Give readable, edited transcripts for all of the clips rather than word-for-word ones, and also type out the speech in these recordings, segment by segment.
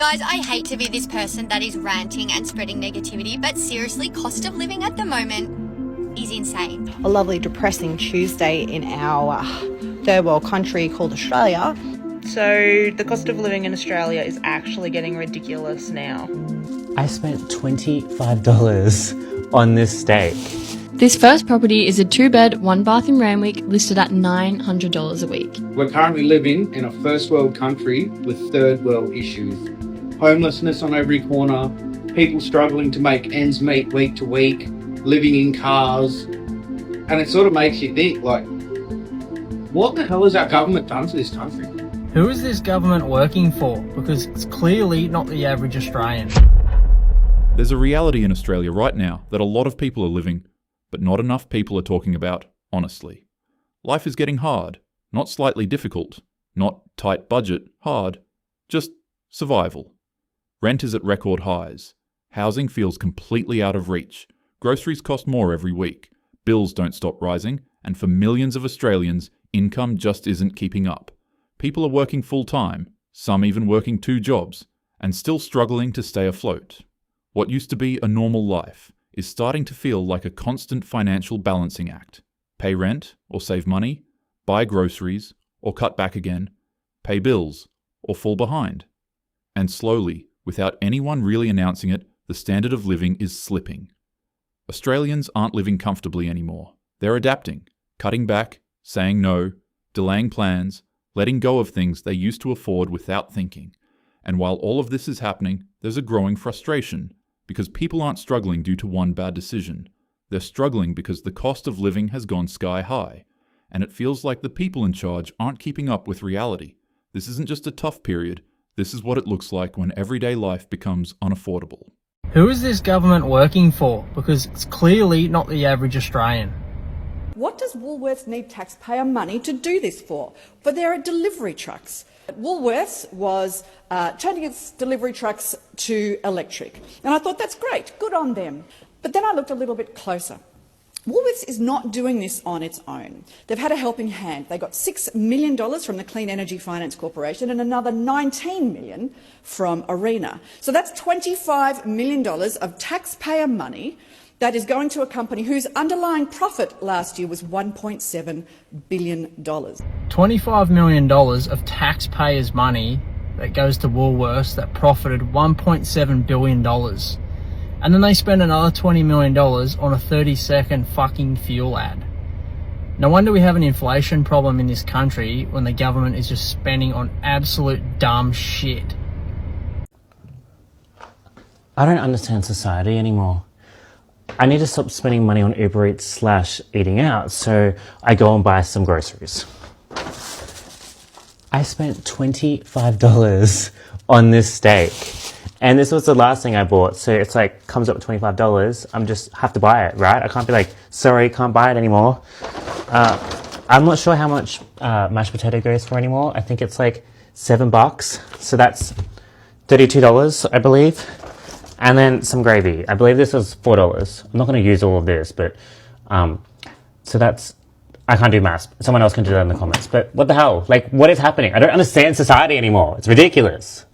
Guys, I hate to be this person that is ranting and spreading negativity, but seriously, cost of living at the moment is insane. A lovely depressing Tuesday in our third world country called Australia. So the cost of living in Australia is actually getting ridiculous now. I spent $25 on this steak. This first property is a 2-bed, 1-bath in Randwick, listed at $900 a week. We're currently living in a first world country with third world issues. Homelessness on every corner, people struggling to make ends meet week to week, living in cars. And it sort of makes you think, like, what the hell has our government done to this country? Who is this government working for? Because it's clearly not the average Australian. There's a reality in Australia right now that a lot of people are living, but not enough people are talking about honestly. Life is getting hard, not slightly difficult, not tight budget, hard, just survival. Rent is at record highs. Housing feels completely out of reach. Groceries cost more every week. Bills don't stop rising, and for millions of Australians, income just isn't keeping up. People are working full-time, some even working 2 jobs, and still struggling to stay afloat. What used to be a normal life is starting to feel like a constant financial balancing act. Pay rent, or save money, buy groceries, or cut back again, pay bills, or fall behind. And slowly, without anyone really announcing it, the standard of living is slipping. Australians aren't living comfortably anymore. They're adapting, cutting back, saying no, delaying plans, letting go of things they used to afford without thinking. And while all of this is happening, there's a growing frustration, because people aren't struggling due to one bad decision. They're struggling because the cost of living has gone sky high, and it feels like the people in charge aren't keeping up with reality. This isn't just a tough period. This is what it looks like when everyday life becomes unaffordable. Who is this government working for? Because it's clearly not the average Australian. What does Woolworths need taxpayer money to do this for? For their delivery trucks. Woolworths was changing its delivery trucks to electric. And I thought, that's great, good on them. But then I looked a little bit closer. Woolworths is not doing this on its own. They've had a helping hand. They got $6 million from the Clean Energy Finance Corporation and another $19 million from ARENA. So that's $25 million of taxpayer money that is going to a company whose underlying profit last year was $1.7 billion. $25 million of taxpayers' money that goes to Woolworths that profited $1.7 billion. And then they spend another $20 million on a 30-second fucking fuel ad. No wonder we have an inflation problem in this country when the government is just spending on absolute dumb shit. I don't understand society anymore. I need to stop spending money on Uber Eats / eating out, so I go and buy some groceries. I spent $25 on this steak. And this was the last thing I bought, so it's like, comes up with $25, I'm just have to buy it, right? I can't be like, sorry, can't buy it anymore. I'm not sure how much mashed potato goes for anymore. I think it's like $7, so that's $32, I believe. And then some gravy. I believe this was $4. I'm not going to use all of this, but so that's, I can't do maths. Someone else can do that in the comments. But what the hell? Like, what is happening? I don't understand society anymore. It's ridiculous.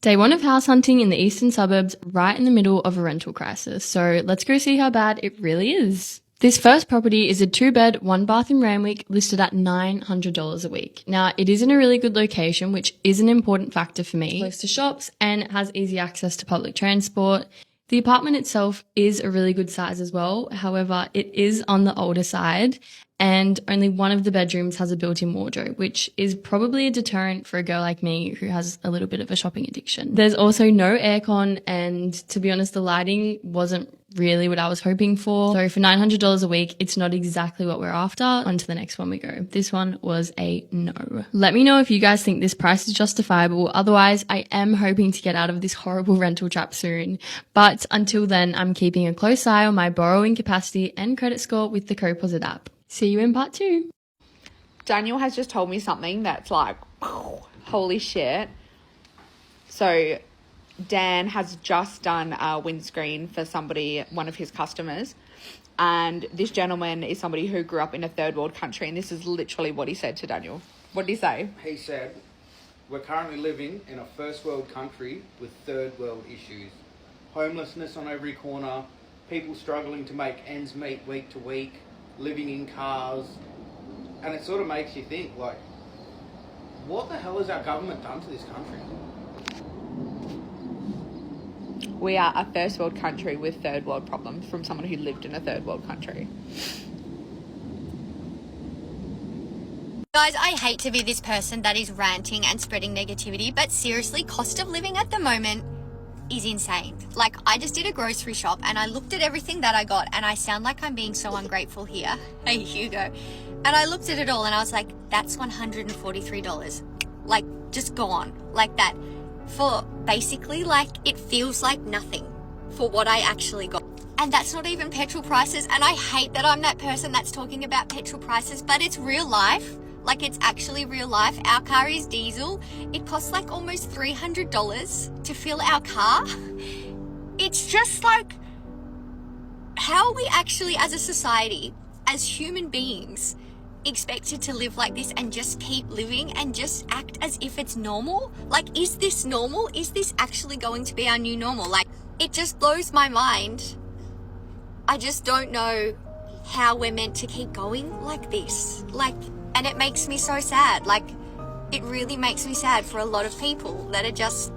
Day 1 of house hunting in the eastern suburbs, right in the middle of a rental crisis. So let's go see how bad it really is. This first property is a 2-bed, 1-bath in Randwick, listed at $900 a week. Now, it is in a really good location, which is an important factor for me. Close to shops and it has easy access to public transport. The apartment itself is a really good size as well. However, it is on the older side and only one of the bedrooms has a built-in wardrobe, which is probably a deterrent for a girl like me who has a little bit of a shopping addiction. There's also no aircon, and to be honest, the lighting wasn't really what I was hoping for. So for $900 a week, it's not exactly what we're after. On to the next one we go. This one was a no. Let me know if you guys think this price is justifiable. Otherwise, I am hoping to get out of this horrible rental trap soon. But until then, I'm keeping a close eye on my borrowing capacity and credit score with the CoPosit app. See you in part 2. Daniel has just told me something that's like, holy shit. So Dan has just done a windscreen for somebody, one of his customers. And this gentleman is somebody who grew up in a third world country. And this is literally what he said to Daniel. What did he say? He said, We're currently living in a first world country with third world issues. Homelessness on every corner, people struggling to make ends meet week to week, living in cars. And it sort of makes you think, like, what the hell has our government done to this country? We are a first world country with third world problems from someone who lived in a third world country. Guys, I hate to be this person that is ranting and spreading negativity, but seriously, cost of living at the moment is insane. Like, I just did a grocery shop and I looked at everything that I got, and I sound like I'm being so ungrateful here. Hey, Hugo. And I looked at it all and I was like, that's $143. Like, just gone like that. For basically, like, it feels like nothing for what I actually got. And that's not even petrol prices. And I hate that I'm that person that's talking about petrol prices, but it's real life. Like, it's actually real life. Our car is diesel. It costs like almost $300 to fill our car. It's just like, how are we actually, as a society, as human beings, expected to live like this and just keep living and just act as if it's normal? Like, is this normal? Is this actually going to be our new normal? Like, it just blows my mind. I just don't know how we're meant to keep going like this. Like, and it makes me so sad. Like, it really makes me sad for a lot of people that are just,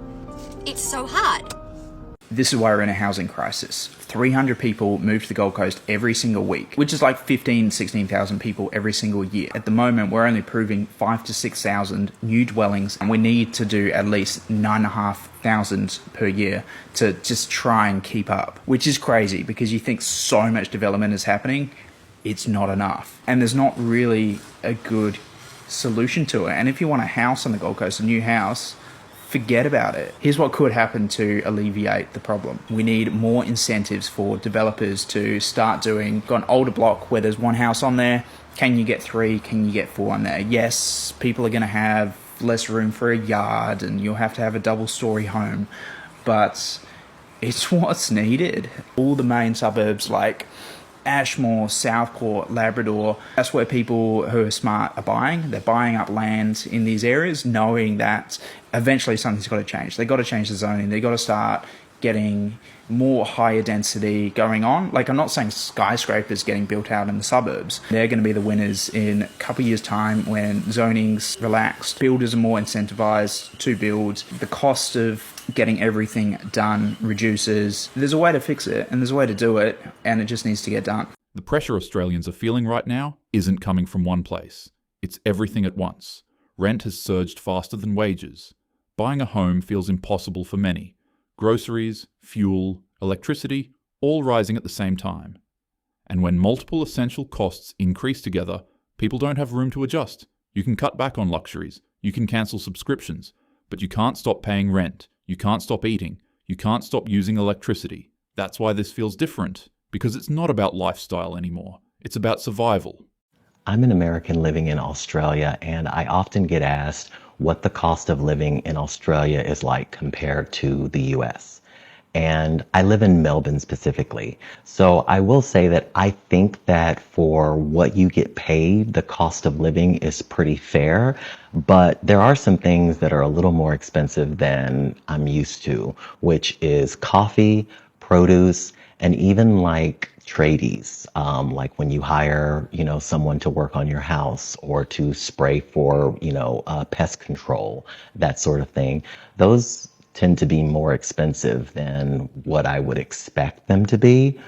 it's so hard. This is why we're in a housing crisis. 300 people move to the Gold Coast every single week, which is like 15,000, 16,000 people every single year. At the moment, we're only approving 5,000 to 6,000 new dwellings, and we need to do at least 9,500 per year to just try and keep up, which is crazy because you think so much development is happening. It's not enough. And there's not really a good solution to it. And if you want a house on the Gold Coast, a new house, forget about it. Here's what could happen to alleviate the problem. We need more incentives for developers to start doing, got an older block where there's one house on there, can you get 3, can you get 4 on there? Yes, people are gonna have less room for a yard and you'll have to have a double-story home, but it's what's needed. All the main suburbs like Ashmore, Southport, Labrador, that's where people who are smart are buying. They're buying up land in these areas knowing that eventually something's got to change. They've got to change the zoning. They've got to start getting more higher density going on. Like, I'm not saying skyscrapers getting built out in the suburbs. They're going to be the winners in a couple of years' time when zoning's relaxed. Builders are more incentivized to build. The cost of getting everything done reduces. There's a way to fix it, and there's a way to do it, and it just needs to get done. The pressure Australians are feeling right now isn't coming from one place. It's everything at once. Rent has surged faster than wages. Buying a home feels impossible for many. Groceries, fuel, electricity, all rising at the same time. And when multiple essential costs increase together, people don't have room to adjust. You can cut back on luxuries, you can cancel subscriptions, but you can't stop paying rent, you can't stop eating, you can't stop using electricity. That's why this feels different, because it's not about lifestyle anymore. It's about survival. I'm an American living in Australia, and I often get asked what the cost of living in Australia is like compared to the US. And I live in Melbourne specifically. So I will say that I think that for what you get paid, the cost of living is pretty fair. But there are some things that are a little more expensive than I'm used to, which is coffee, produce, and even like tradies, like when you hire, someone to work on your house or to spray for, pest control, that sort of thing. Those tend to be more expensive than what I would expect them to be.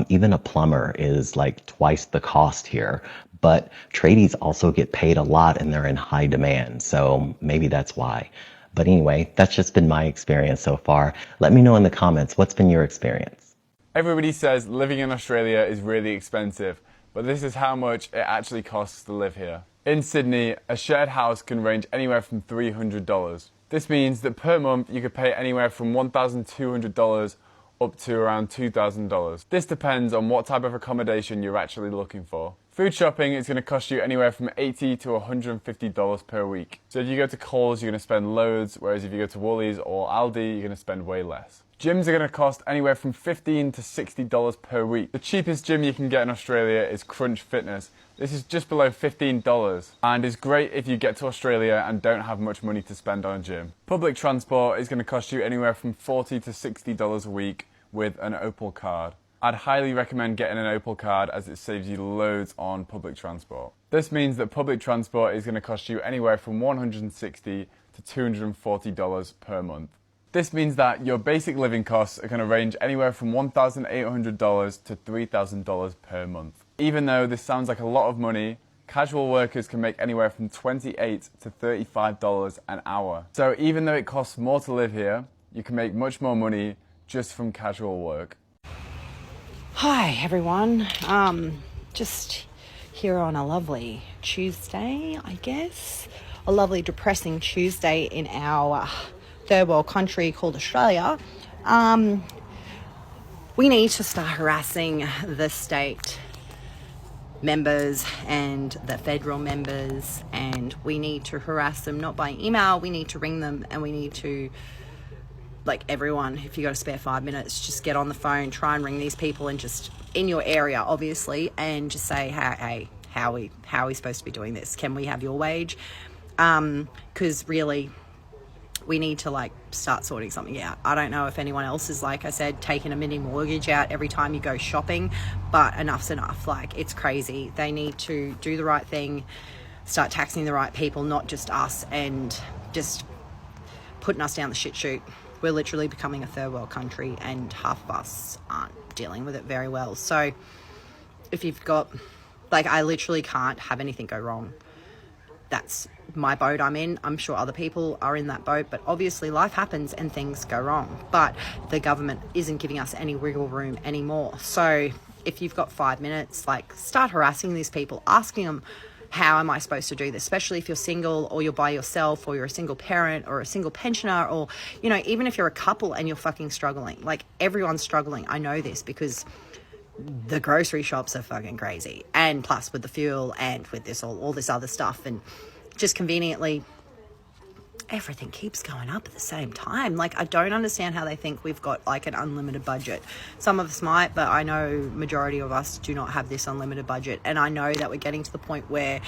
Even a plumber is like twice the cost here. But tradies also get paid a lot and they're in high demand. So maybe that's why. But anyway, that's just been my experience so far. Let me know in the comments, what's been your experience? Everybody says living in Australia is really expensive, but this is how much it actually costs to live here. In Sydney, a shared house can range anywhere from $300. This means that per month you could pay anywhere from $1,200 up to around $2,000. This depends on what type of accommodation you're actually looking for. Food shopping is going to cost you anywhere from $80 to $150 per week. So if you go to Coles, you're going to spend loads, whereas if you go to Woolies or Aldi, you're going to spend way less. Gyms are going to cost anywhere from $15 to $60 per week. The cheapest gym you can get in Australia is Crunch Fitness. This is just below $15 and is great if you get to Australia and don't have much money to spend on a gym. Public transport is going to cost you anywhere from $40 to $60 a week with an Opal card. I'd highly recommend getting an Opal card as it saves you loads on public transport. This means that public transport is going to cost you anywhere from $160 to $240 per month. This means that your basic living costs are going to range anywhere from $1,800 to $3,000 per month. Even though this sounds like a lot of money, casual workers can make anywhere from $28 to $35 an hour. So even though it costs more to live here, you can make much more money just from casual work. Hi everyone, just here on a lovely Tuesday, I guess. A lovely depressing Tuesday in our third world country called Australia. We need to start harassing the state members and the federal members, and we need to harass them not by email, we need to ring them, and we need to, like, everyone, if you got a spare 5 minutes, just get on the phone, try and ring these people, and just in your area obviously, and just say, hey, how are we supposed to be doing this? Can we have your wage? Because really we need to, like, start sorting something out. I don't know if anyone else is, like I said, taking a mini mortgage out every time you go shopping, but enough's enough. Like, it's crazy. They need to do the right thing, start taxing the right people, not just us, and just putting us down the shit chute. We're literally becoming a third world country, and half of us aren't dealing with it very well. So if you've got, like, I literally can't have anything go wrong. That's my boat I'm in. I'm sure other people are in that boat, but obviously life happens and things go wrong. But the government isn't giving us any wiggle room anymore. So if you've got 5 minutes, like, start harassing these people, asking them, how am I supposed to do this? Especially if you're single, or you're by yourself, or you're a single parent, or a single pensioner, or, you know, even if you're a couple and you're fucking struggling. Like, everyone's struggling. I know this because the grocery shops are fucking crazy, and plus with the fuel and with this all this other stuff, and just conveniently everything keeps going up at the same time. Like, I don't understand how they think we've got, like, an unlimited budget. Some of us might, but I know majority of us do not have this unlimited budget, and I know that we're getting to the point where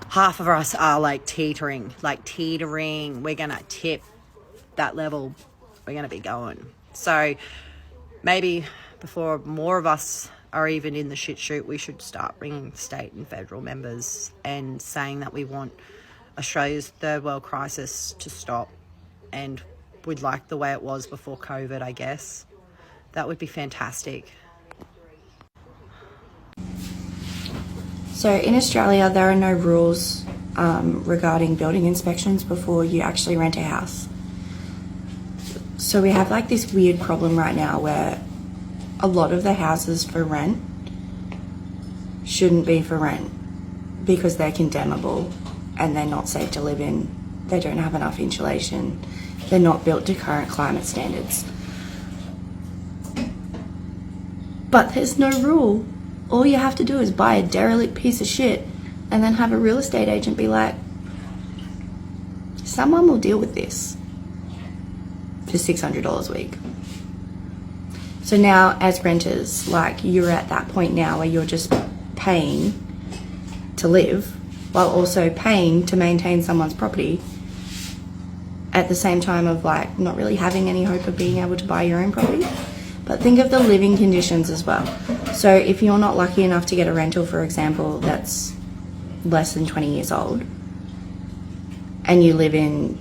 half of us are, like, teetering. We're gonna tip that level. We're gonna be going. So maybe before more of us are even in the shit chute, we should start ringing state and federal members and saying that we want Australia's third world crisis to stop, and we'd like the way it was before COVID, I guess. That would be fantastic. So in Australia, there are no rules regarding building inspections before you actually rent a house. So we have, like, this weird problem right now where a lot of the houses for rent shouldn't be for rent because they're condemnable and they're not safe to live in. They don't have enough insulation. They're not built to current climate standards. But there's no rule. All you have to do is buy a derelict piece of shit and then have a real estate agent be like, someone will deal with this for $600 a week. So now, as renters, like, you're at that point now where you're just paying to live while also paying to maintain someone's property at the same time of, like, not really having any hope of being able to buy your own property. But think of the living conditions as well. So if you're not lucky enough to get a rental, for example, that's less than 20 years old, and you live in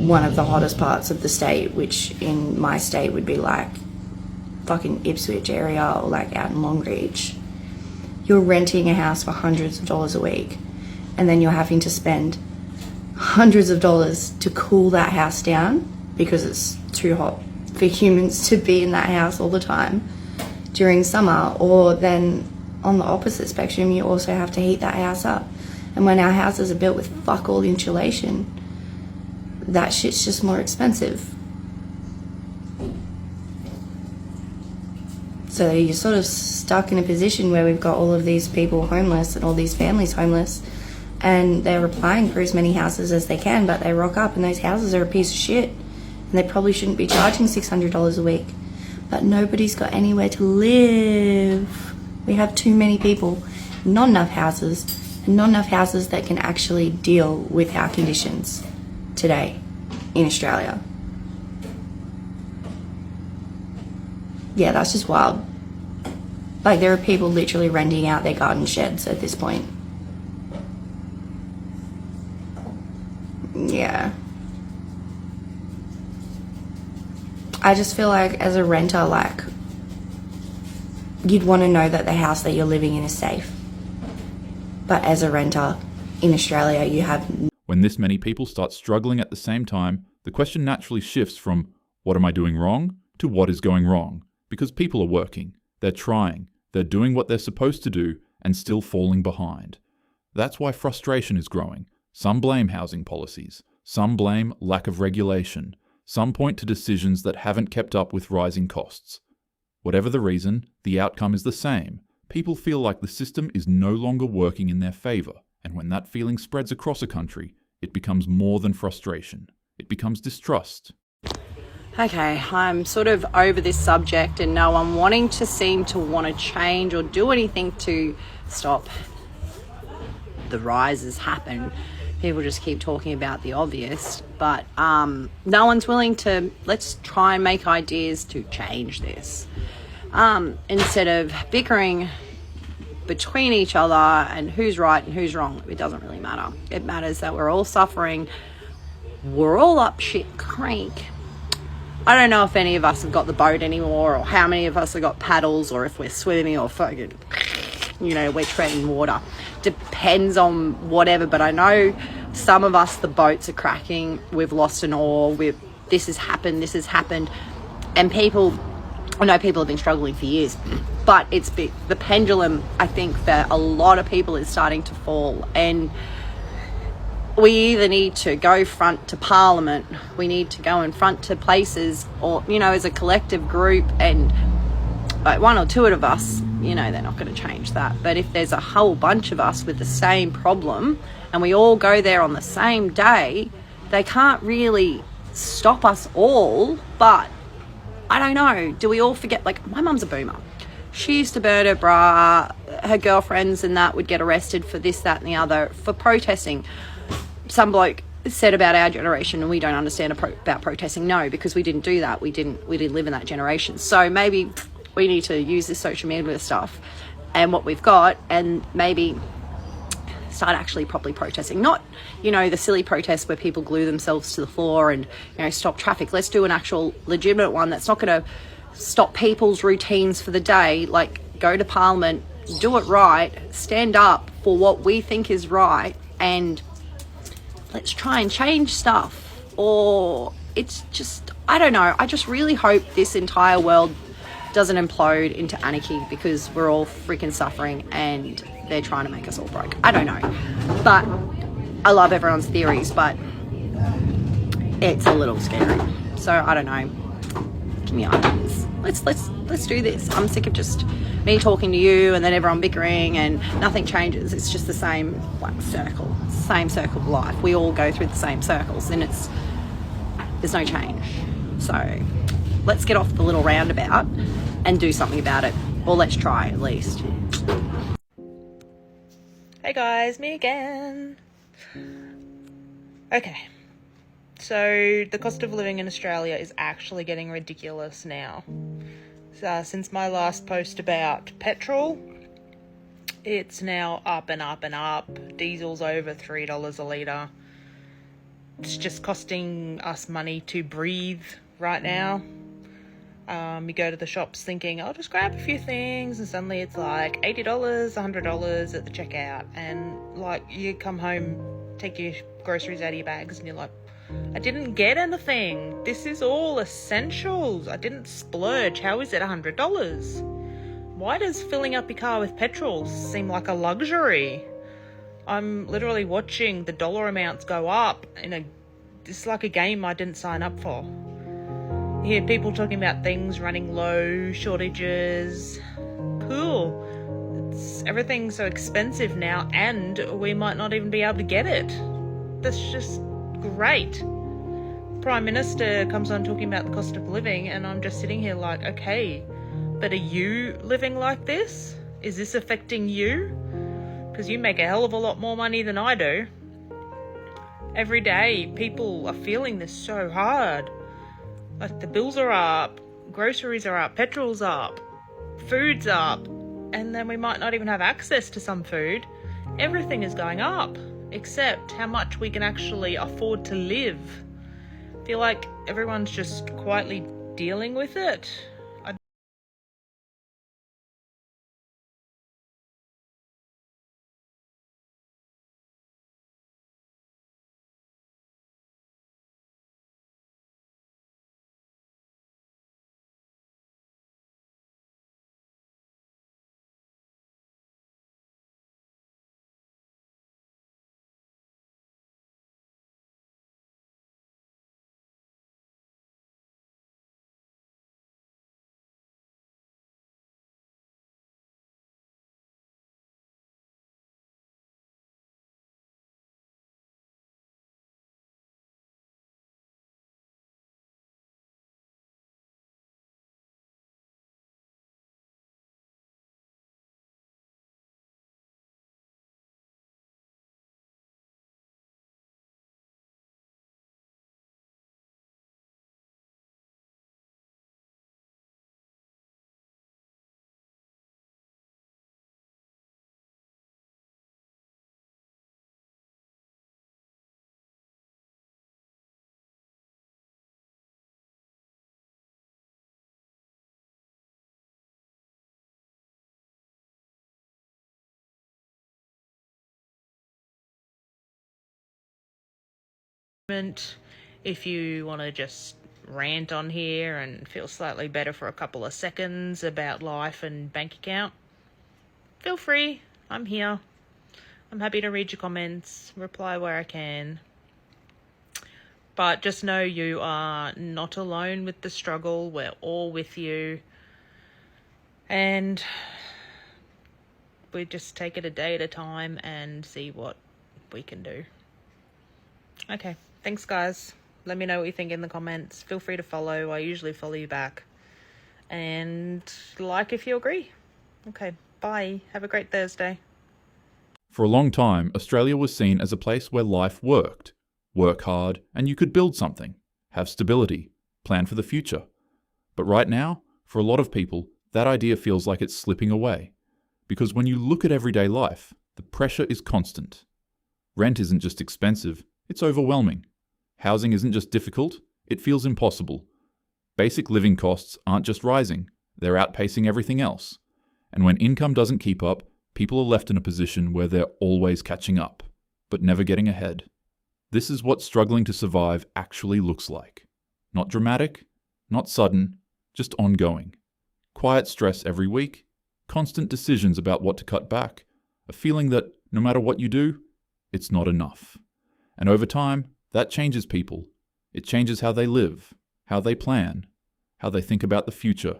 one of the hottest parts of the state, which in my state would be like fucking Ipswich area or like out in Longreach, you're renting a house for hundreds of dollars a week, and then you're having to spend hundreds of dollars to cool that house down because it's too hot for humans to be in that house all the time during summer. Or then on the opposite spectrum, you also have to heat that house up, and when our houses are built with fuck all insulation, that shit's just more expensive. So you're sort of stuck in a position where we've got all of these people homeless and all these families homeless, and they're applying for as many houses as they can, but they rock up and those houses are a piece of shit, and they probably shouldn't be charging $600 a week. But nobody's got anywhere to live. We have too many people, not enough houses, and not enough houses that can actually deal with our conditions today in Australia. Yeah, that's just wild. Like, there are people literally renting out their garden sheds at this point. Yeah. I just feel like as a renter, like, you'd want to know that the house that you're living in is safe. But as a renter in Australia, you have... When this many people start struggling at the same time, the question naturally shifts from what am I doing wrong to what is going wrong. Because people are working, they're trying, they're doing what they're supposed to do and still falling behind. That's why frustration is growing. Some blame housing policies, some blame lack of regulation, some point to decisions that haven't kept up with rising costs. Whatever the reason, the outcome is the same. People feel like the system is no longer working in their favour, and when that feeling spreads across a country, it becomes more than frustration. It becomes distrust. Okay, I'm sort of over this subject, and no one wanting to seem to want to change or do anything to stop the rises happen. People just keep talking about the obvious, but no one's willing to, let's try and make ideas to change this. Instead of bickering between each other and who's right and who's wrong, it doesn't really matter. It matters that we're all suffering. We're all up shit creek. I don't know if any of us have got the boat anymore, or how many of us have got paddles, or if we're swimming or fucking, we're treading water. Depends on whatever, but I know some of us, the boats are cracking, we've lost an oar, this has happened, and I know people have been struggling for years, but the pendulum, I think, for a lot of people is starting to fall, and we either need to go front to Parliament, we need to go in front to places, or, as a collective group, and like one or two of us, they're not going to change that. But if there's a whole bunch of us with the same problem and we all go there on the same day, they can't really stop us all. But I don't know, do we all forget? Like, my mum's a boomer. She used to burn her bra, her girlfriends and that would get arrested for this, that and the other for protesting. Some bloke said about our generation, and we don't understand about protesting. No, because we didn't do that. We didn't live in that generation. So maybe we need to use this social media stuff and what we've got, and maybe start actually properly protesting. Not, the silly protests where people glue themselves to the floor and, stop traffic. Let's do an actual legitimate one that's not going to stop people's routines for the day. Like, go to Parliament, do it right, stand up for what we think is right, and let's try and change stuff. Or it's just, I don't know. I just really hope this entire world doesn't implode into anarchy, because we're all freaking suffering and they're trying to make us all broke. I don't know. But I love everyone's theories, but it's a little scary. So I don't know. Give me ideas. Let's do this. I'm sick of just me talking to you and then everyone bickering and nothing changes. It's just the same circle. Same circle of life. We all go through the same circles, and there's no change. So let's get off the little roundabout and do something about it. Or let's try, at least. Hey guys, me again. Okay. So the cost of living in Australia is actually getting ridiculous now. Since my last post about petrol, it's now up and up and up. Diesel's over $3 a litre. It's just costing us money to breathe right now. You go to the shops thinking, I'll just grab a few things, and suddenly it's like $80, $100 at the checkout. And like, you come home, take your groceries out of your bags, and you're like, I didn't get anything. This is all essentials. I didn't splurge. How is it $100? Why does filling up your car with petrol seem like a luxury? I'm literally watching the dollar amounts go up it's like a game I didn't sign up for. You hear people talking about things running low, shortages. Cool. Everything's so expensive now, and we might not even be able to get it. That's just great. Prime Minister comes on talking about the cost of living, and I'm just sitting here like, okay, but are you living like this? Is this affecting you? Because you make a hell of a lot more money than I do. Every day, people are feeling this so hard. Like, the bills are up, groceries are up, petrol's up, food's up, and then we might not even have access to some food. Everything is going up, except how much we can actually afford to live. I feel like everyone's just quietly dealing with it. If you want to just rant on here and feel slightly better for a couple of seconds about life and bank account, feel free. I'm here. I'm happy to read your comments, reply where I can. But just know you are not alone with the struggle. We're all with you. And we just take it a day at a time and see what we can do. Okay. Thanks, guys. Let me know what you think in the comments. Feel free to follow. I usually follow you back. And like if you agree. Okay, bye. Have a great Thursday. For a long time, Australia was seen as a place where life worked. Work hard, and you could build something, have stability, plan for the future. But right now, for a lot of people, that idea feels like it's slipping away. Because when you look at everyday life, the pressure is constant. Rent isn't just expensive, it's overwhelming. Housing isn't just difficult, it feels impossible. Basic living costs aren't just rising, they're outpacing everything else. And when income doesn't keep up, people are left in a position where they're always catching up, but never getting ahead. This is what struggling to survive actually looks like. Not dramatic, not sudden, just ongoing. Quiet stress every week, constant decisions about what to cut back, a feeling that no matter what you do, it's not enough. And over time, that changes people. It changes how they live, how they plan, how they think about the future.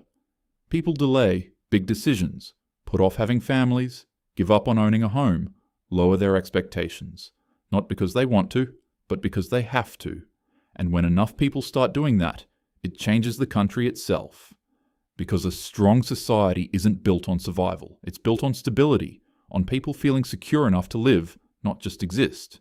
People delay big decisions, put off having families, give up on owning a home, lower their expectations. Not because they want to, but because they have to. And when enough people start doing that, it changes the country itself. Because a strong society isn't built on survival. It's built on stability, on people feeling secure enough to live, not just exist.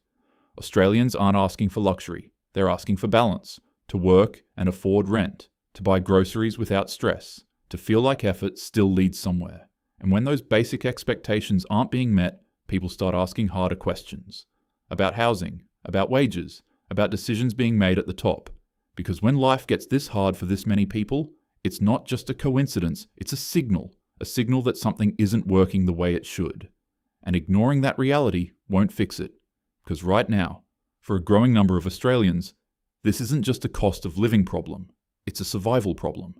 Australians aren't asking for luxury, they're asking for balance, to work and afford rent, to buy groceries without stress, to feel like effort still leads somewhere. And when those basic expectations aren't being met, people start asking harder questions. About housing, about wages, about decisions being made at the top. Because when life gets this hard for this many people, it's not just a coincidence, it's a signal that something isn't working the way it should. And ignoring that reality won't fix it. Because right now, for a growing number of Australians, this isn't just a cost of living problem, it's a survival problem.